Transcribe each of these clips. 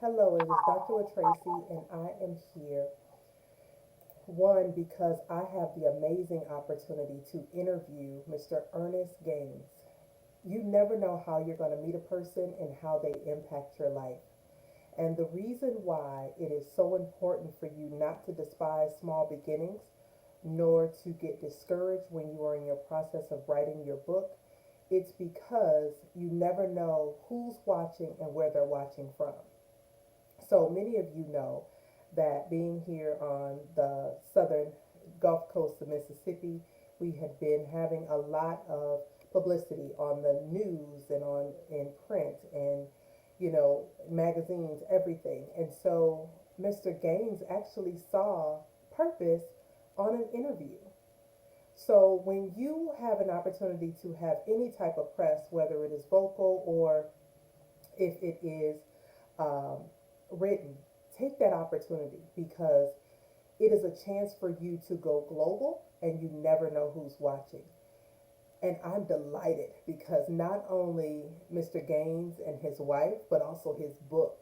Hello, it is Dr. Tracy, and I am here. One, because I have the amazing opportunity to interview Mr. Ernest Gaines. You never know how you're going to meet a person and how they impact your life. And the reason why it is so important for you not to despise small beginnings, nor to get discouraged when you are in your process of writing your book, it's because you never know who's watching and where they're watching from. So many of you know that being here on the southern Gulf Coast of Mississippi, we had been having a lot of publicity on the news and on in print and magazines, everything. And so Mr. Gaines actually saw purpose on an interview. So when you have an opportunity to have any type of press, whether it is vocal or if it is um, written, take that opportunity because it is a chance for you to go global and you never know who's watching. And I'm delighted because not only Mr. Gaines and his wife, but also his book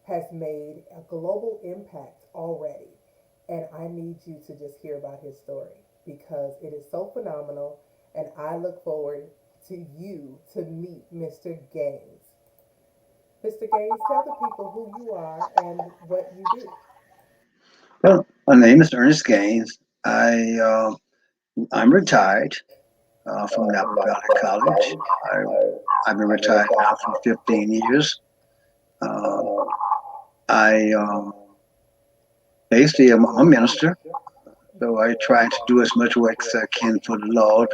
has made a global impact already. And I need you to just hear about his story because it is so phenomenal. And I look forward to you to meet Mr. Gaines. Mr. Gaines, tell the people who you are and what you do. Well, my name is Ernest Gaines. I'm retired from Napa Valley College. I, I've been retired now for 15 years. Um, I basically am a minister, so I try to do as much work as I can for the Lord.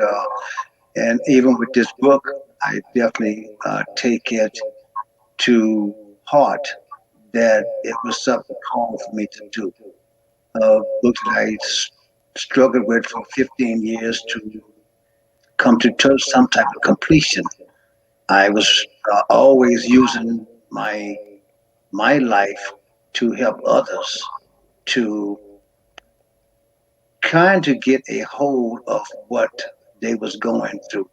And even with this book, I definitely take it to heart that it was something called for me to do. Book that struggled with for 15 years to come to some type of completion. I was always using my life to help others to kind to get a hold of what they was going through,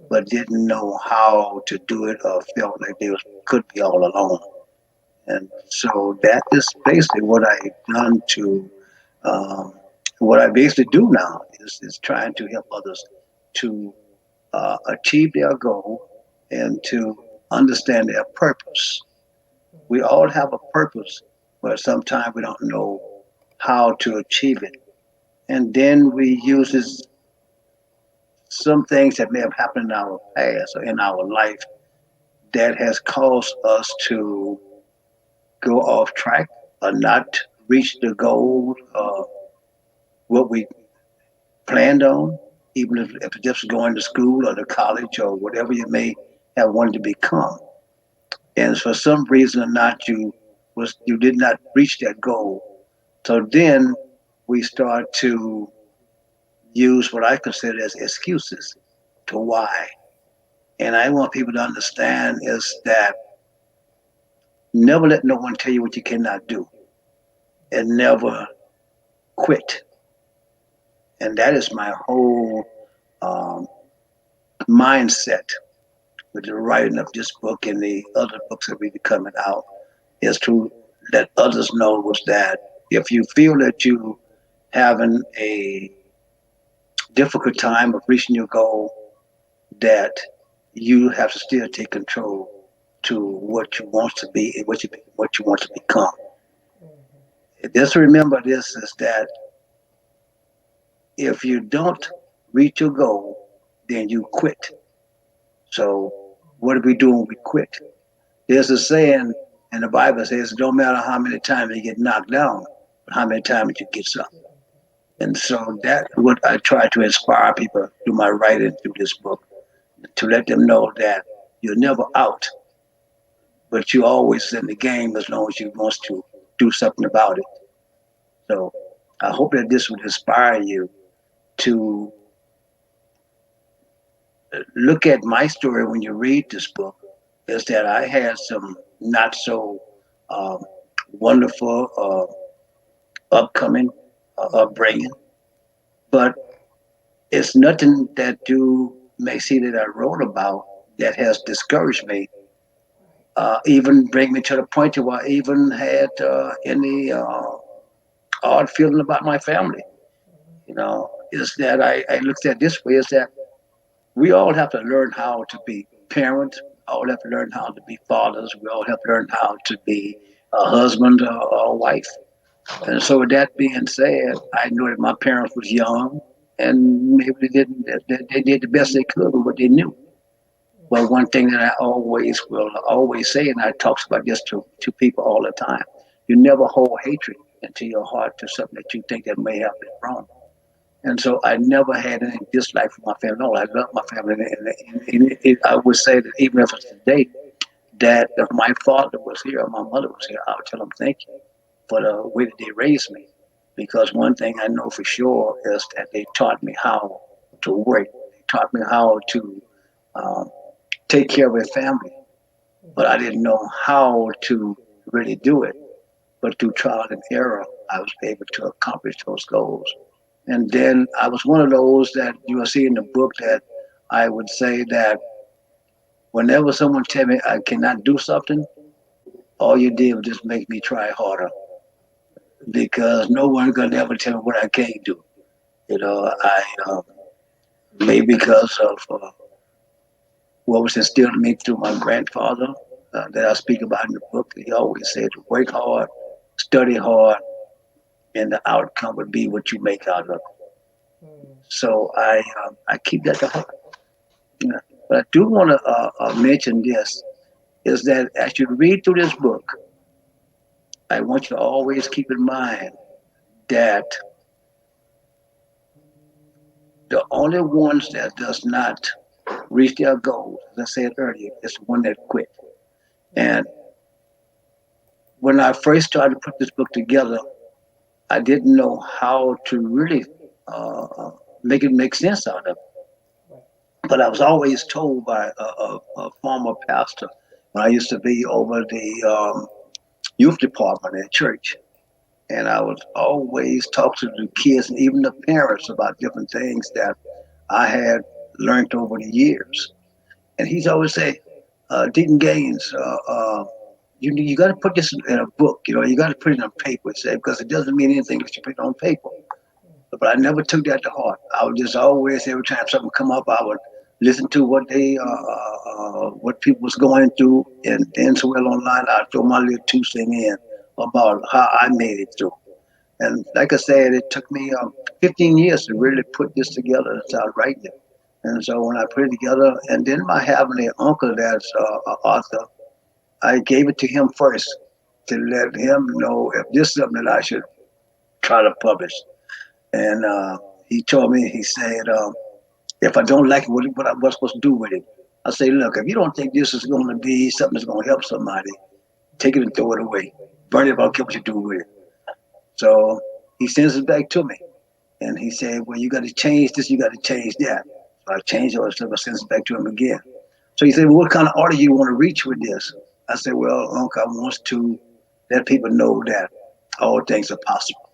but didn't know how to do it or felt like could be all alone. And so that is basically what I done to um, what I basically do now is trying to help others to achieve their goal and to understand their purpose. We all have a purpose, but sometimes we don't know how to achieve it. And then we use some things that may have happened in our past or in our life that has caused us to go off track or not reach the goal of what we planned on, even if it's just going to school or to college or whatever you may have wanted to become. And for some reason or not, you did not reach that goal. So then we start to use what I consider as excuses to why. And I want people to understand is that never let no one tell you what you cannot do, and never quit. And that is my whole um, mindset with the writing of this book and the other books that will be coming out, is to let others know was that if you feel that you having a difficult time of reaching your goal, that you have to still take control to what you want to be and what you want to become. Mm-hmm. Just remember this is that if you don't reach your goal, then you quit. So what do we do when we quit? There's a saying in the Bible says, "Don't matter how many times you get knocked down, but how many times you get up." And so that's what I try to inspire people through my writing through this book, to let them know that you're never out, but you're always in the game as long as you want to do something about it. So I hope that this would inspire you to look at my story when you read this book. Is that I had some not so um, wonderful upcoming upbringing, but it's nothing that you may see that I wrote about that has discouraged me. even bring me to the point to where I even had any odd feeling about my family. Is that I looked at this way is that we all have to learn how to be parents. We all have to learn how to be fathers. We all have to learn how to be a husband or a wife. And so, with that being said, I know that my parents was young, and maybe they didn't. They did the best they could with what they knew. But one thing that I always will always say, and I talks about this to people all the time, you never hold hatred into your heart to something that you think that may have been wrong. And so I never had any dislike for my family. No, I love my family. I would say that even if it's today, that if my father was here or my mother was here, I would tell them thank you for the way that they raised me. Because one thing I know for sure is that they taught me how to work. They taught me how to um, take care of a family. But I didn't know how to really do it. But through trial and error, I was able to accomplish those goals. And then I was one of those that you will see in the book that I would say that whenever someone tell me I cannot do something, all you did was just make me try harder because no one gonna ever tell me what I can't do. I maybe because of what was instilled in me through my grandfather that I speak about in the book. He always said, work hard, study hard, and the outcome would be what you make out of it. Mm. So I keep that to heart. Yeah. But I do want to mention this is that as you read through this book, I want you to always keep in mind that the only ones that does not reach their goals, as I said earlier, is the one that quit. And when I first started to put this book together, I didn't know how to really make it make sense out of it. Right. But I was always told by a former pastor when I used to be over the youth department at church. And I was always talking to the kids and even the parents about different things that I had learned over the years. And he's always say, Deacon Gaines, you got to put this in a book. You got to put it on paper, say, because it doesn't mean anything if you put it on paper. But I never took that to heart. I would just always, every time something come up, I would listen to what people was going through, and then somewhere online, I'd throw my little two cent in about how I made it through. And like I said, it took me 15 years to really put this together and start writing it. And so when I put it together, and then by having an uncle that's an author, I gave it to him first to let him know if this is something that I should try to publish. And he told me, he said, if I don't like it, what I was supposed to do with it? I say, look, if you don't think this is going to be something that's going to help somebody, take it and throw it away. Burn it, I don't care what you do with it. So he sends it back to me. And he said, well, you got to change this, you got to change that. So I changed all the stuff, I sent it back to him again. So he said, well, what kind of audience you want to reach with this? I said, well, Uncle, I want to let people know that all things are possible.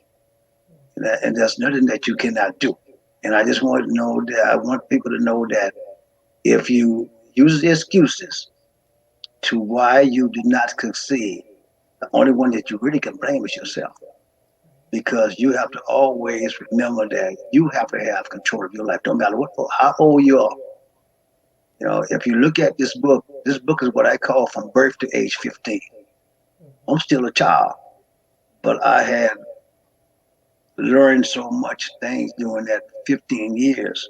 And there's nothing that you cannot do. And I just want to know that I want people to know that if you use the excuses to why you did not succeed, the only one that you really can blame is yourself. Because you have to always remember that you have to have control of your life, no matter what, how old you are. If you look at this book is what I call from birth to age 15. I'm still a child, but I had learned so much things during that 15 years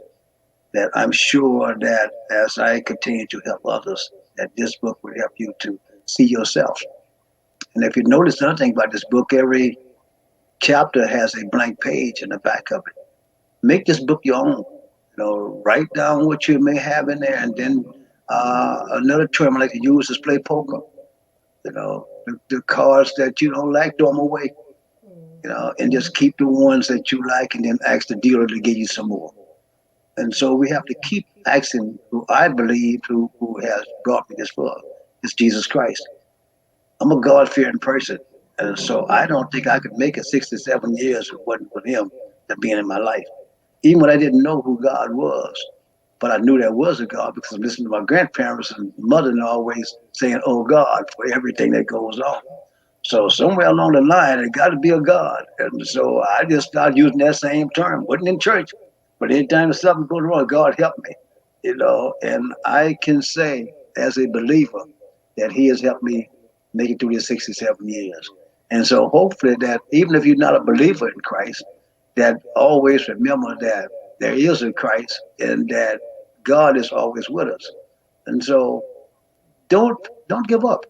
that I'm sure that as I continue to help others, that this book will help you to see yourself. And if you notice another thing about this book, every chapter has a blank page in the back of it. Make this book your own. Write down what you may have in there, and then another term I like to use is play poker. The cards that you don't like, throw them away. And just keep the ones that you like, and then ask the dealer to give you some more. And so we have to keep asking who I believe who has brought me this far is Jesus Christ. I'm a God fearing person. And so I don't think I could make it 67 years if it wasn't for him to being in my life. Even when I didn't know who God was, but I knew there was a God because I'm listening to my grandparents and mother and always saying, "Oh God," for everything that goes on. So somewhere along the line, it got to be a God. And so I just started using that same term. Wasn't in church, but anytime something goes wrong, God help me. And I can say as a believer that He has helped me make it through these 67 years. And so hopefully that even if you're not a believer in Christ, that always remember that there is a Christ and that God is always with us. And so don't don't give up.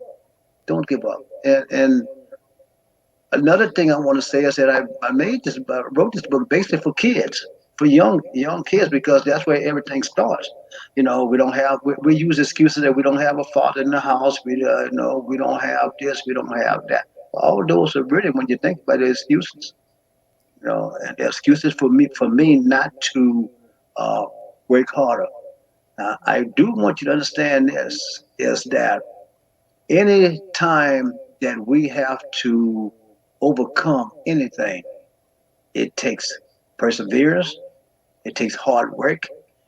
Don't give up. And another thing I want to say is that I wrote this book basically for kids, for young kids, because that's where everything starts. We don't have we use excuses that we don't have a father in the house. We don't have this, we don't have that. All those are really, when you think about it, excuses. And the excuses for me not to uh, work harder. I do want you to understand this is that any time that we have to overcome anything, it takes perseverance, it takes hard work,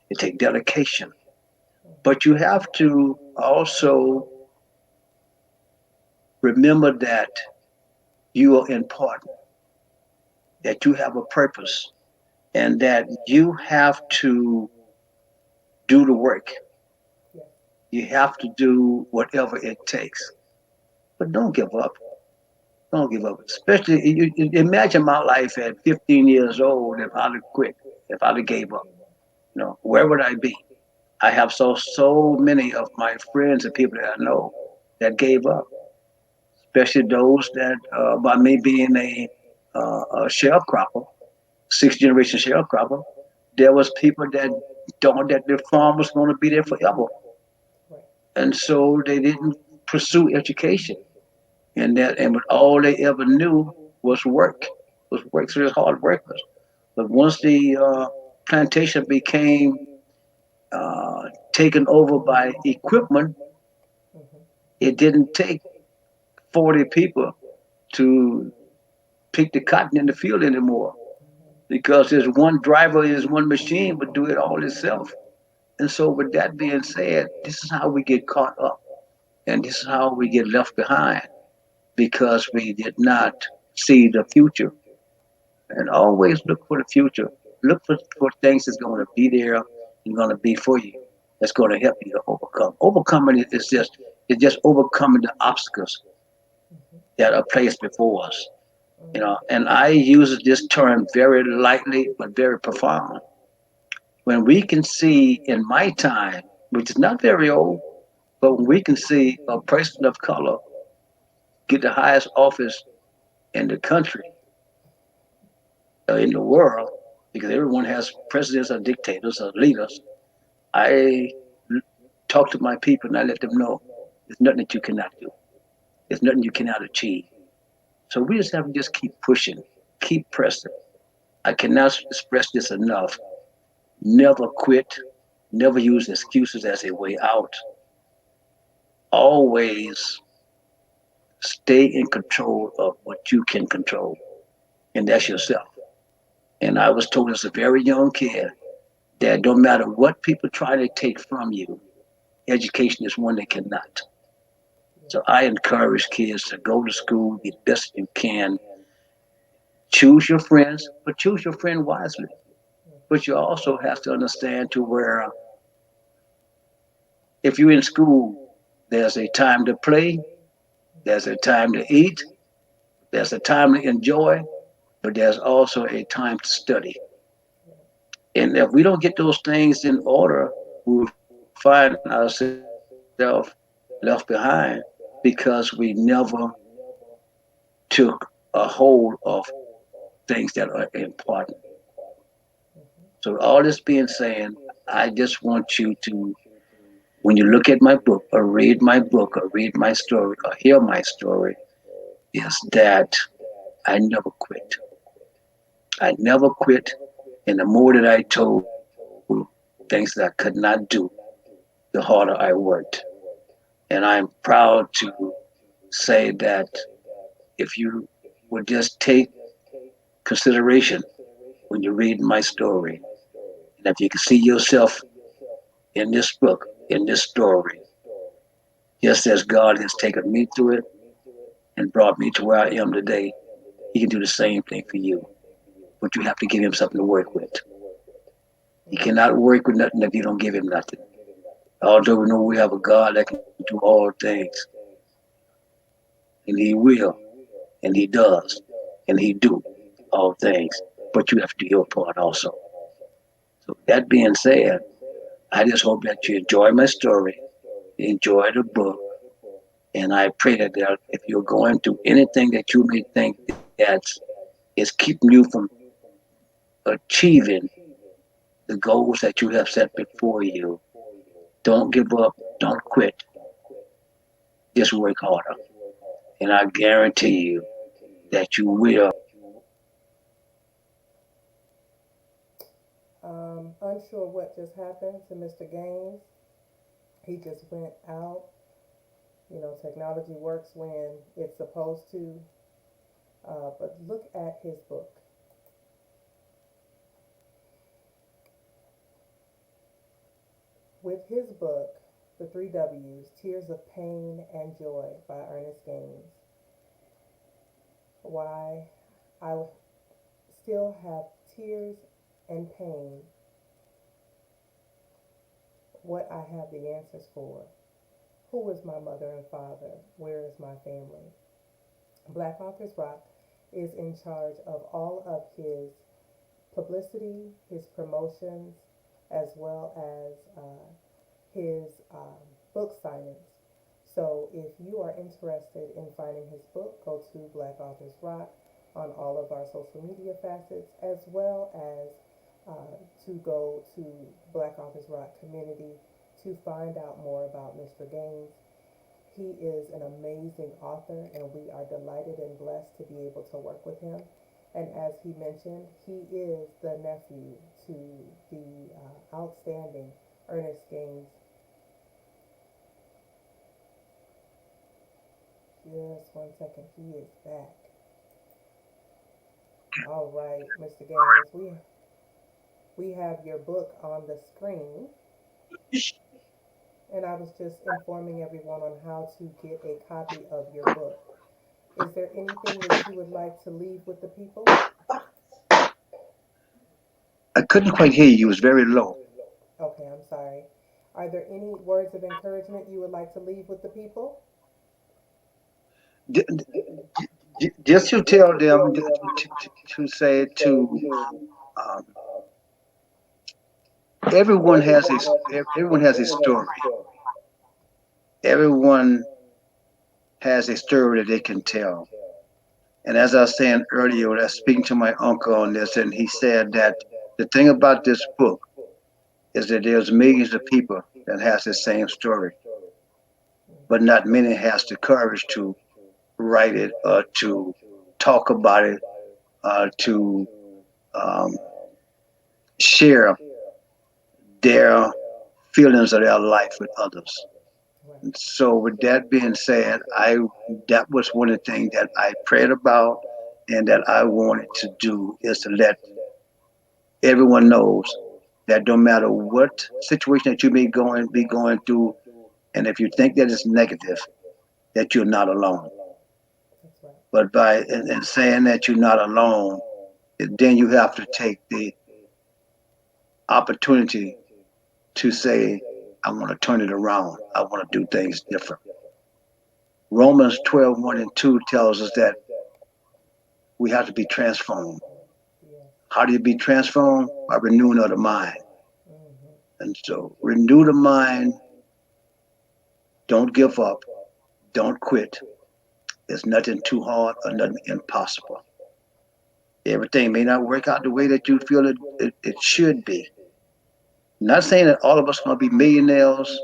it takes dedication. But you have to also remember that you are important, that you have a purpose, and that you have to do the work. Yes. You have to do whatever it takes. But don't give up. Don't give up. Especially, imagine my life at 15 years old if I'd have quit, if I'd have gave up. Where would I be? I have so many of my friends and people that I know that gave up, especially those that by me being a sharecropper, sixth generation sharecropper, there was people that thought that their farm was going to be there forever, Right. and so they didn't pursue education, and all they ever knew was work, so they're hard workers. But once the plantation became uh, taken over by equipment, Mm-hmm. it didn't take 40 people to pick the cotton in the field anymore because there's one driver, there's one machine would do it all itself. And so, with that being said, this is how we get caught up, and this is how we get left behind because we did not see the future. And always look for the future. Look for things that's going to be there and going to be for you. That's going to help you to overcome. Overcoming is just overcoming the obstacles that are placed before us. And I use this term very lightly but very profound. When we can see in my time, which is not very old, but when we can see a person of color get the highest office in the country, in the world, because everyone has presidents or dictators or leaders, I talk to my people and I let them know there's nothing that you cannot do. There's nothing you cannot achieve. So we just have to just keep pushing, keep pressing. I cannot express this enough. Never quit. Never use excuses as a way out. Always stay in control of what you can control, and that's yourself. And I was told as a very young kid that no matter what people try to take from you, education is one they cannot. So I encourage kids to go to school, be the best you can. Choose your friends, but choose your friend wisely. But you also have to understand to where if you're in school, there's a time to play, there's a time to eat, there's a time to enjoy, but there's also a time to study. And if we don't get those things in order, we'll find ourselves left behind because we never took a hold of things that are important. So, all this being said, I just want you to, when you look at my book or read my book or read my story or hear my story, is that I never quit. I never quit. And the more that I told things that I could not do, the harder I worked. And I'm proud to say that if you would just take consideration when you read my story, and if you can see yourself in this book, in this story, just as God has taken me through it and brought me to where I am today, He can do the same thing for you. But you have to give Him something to work with. He cannot work with nothing if you don't give Him nothing. Although we know we have a God that can do all things, and He will, and He does, and He do all things. But you have to do your part also. So that being said, I just hope that you enjoy my story, enjoy the book, and I pray that if you're going through anything that you may think that is keeping you from achieving the goals that you have set before you, don't give up, don't quit, just work harder. And I guarantee you that you will. Unsure what just happened to Mr. Gaines. He just went out. Technology works when it's supposed to. But look at his book. With his book, The Three W's Tears of Pain and Joy by Ernest Gaines, why I still have tears and pain, what I have the answers for. Who is my mother and father? Where is my family? Black Authors Rock is in charge of all of his publicity, his promotions, as well as his book signings. So if you are interested in finding his book, go to Black Authors Rock on all of our social media facets, as well as to go to Black Authors Rock community to find out more about Mr. Gaines. He is an amazing author, and we are delighted and blessed to be able to work with him. And as he mentioned, he is the nephew to the outstanding Ernest Gaines. Just one second, he is back. All right, Mr. Gaines, we have your book on the screen, and I was just informing everyone on how to get a copy of your book. Is there anything that you would like to leave with the people? I couldn't quite hear you. It was very low. Okay, I'm sorry. Are there any words of encouragement you would like to leave with the people? Just to tell them to say to um, everyone has a story. Everyone has a story that they can tell. And as I was saying earlier, I was speaking to my uncle on this, and he said that the thing about this book is that there's millions of people that has the same story, but not many has the courage to write it or to talk about it, to um, share their feelings of their life with others. Right. And so, with that being said, I that was one of the things that I prayed about and that I wanted to do is to let everyone knows that no matter what situation that you may be going through, and if you think that it's negative, that you're not alone. That's right. But by in saying that you're not alone, then you have to take the opportunity to say, I want to turn it around. I want to do things different. Romans 12:1 and 2 tells us that we have to be transformed. Yes. How do you be transformed? By renewing of the mind. Mm-hmm. And so renew the mind, don't give up, don't quit. There's nothing too hard or nothing impossible. Everything may not work out the way that you feel it should be. Not saying that all of us are going to be millionaires,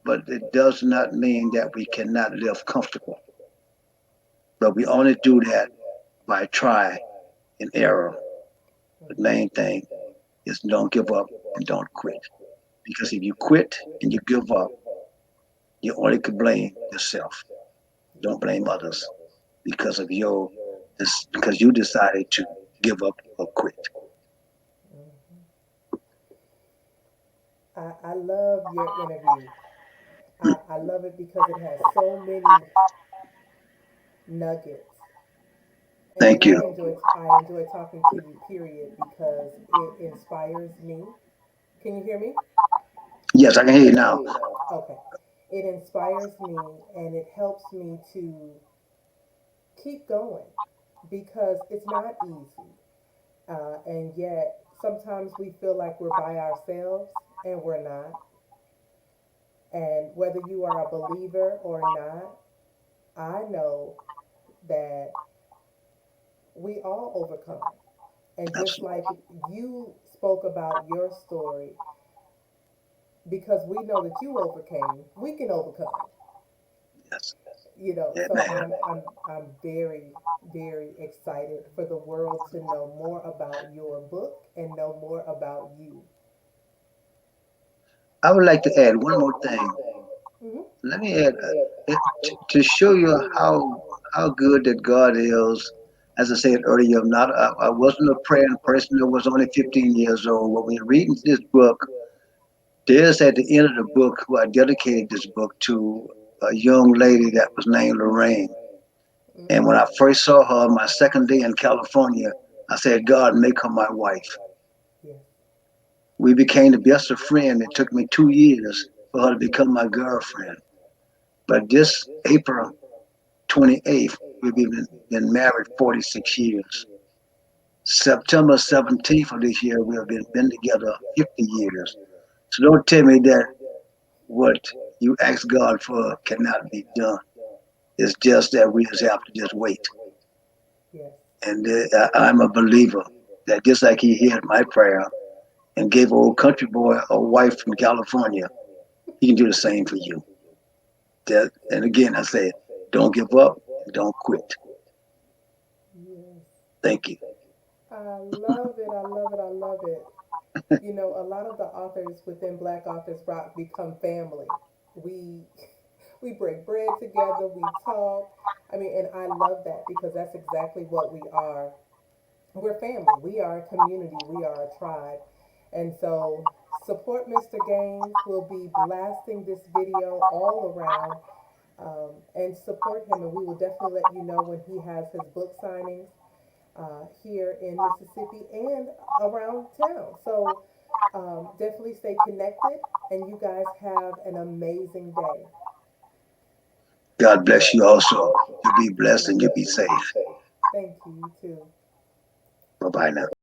but it does not mean that we cannot live comfortable. But we only do that by try and error. The main thing is don't give up and don't quit. Because if you quit and you give up, you only can blame yourself. Don't blame others because of your because you decided to give up or quit. Mm-hmm. I love your interview. I love it because it has so many nuggets. And Thank you. I enjoy talking to you, period, because it inspires me. Can you hear me? Yes, I can hear you now. Okay. It inspires me and it helps me to keep going because it's not easy. And yet, sometimes we feel like we're by ourselves and we're not. And whether you are a believer or not, I know that we all overcome. And just Absolutely. like you spoke about your story, because we know that you overcame, we can overcome. Yes. So Amen. I'm very very excited for the world to know more about your book and know more about you. I would like to add one more thing. Hmm. Let me add to show you how good that God is. As I said earlier, I wasn't a praying person. I was only 15 years old. But when you're reading this book, there's at the end of the book who I dedicated this book to a young lady that was named Lorraine. And when I Hmm. first saw her my second day in California, I said, God, make her my wife. Yes. We became the best of friends. It took me 2 years for her to become my girlfriend. But this April 28th, we've been married 46 years. September 17th of this year, we have been together 50 years. So don't tell me that what you ask God for cannot be done. It's just that we just have to just wait. Yes. And I'm a believer that just like He heard my prayer and gave an old country boy a wife from California, He can do the same for you. And again, I say, don't give up and don't quit. Yes. Thank you. I love it. I love it. I love it. A lot of the authors within Black Authors Rock become family. We we break bread together, we talk. I mean, and I love that because that's exactly what we are. We're family. We are a community. We are a tribe. And so support Mr. Gaines. We'll be blasting this video all around, and support him. And we will definitely let you know when he has his book signings here in Mississippi and around town. So definitely stay connected, and you guys have an amazing day. God bless you also. You be blessed and you be safe. Thank you, you too. Bye bye now.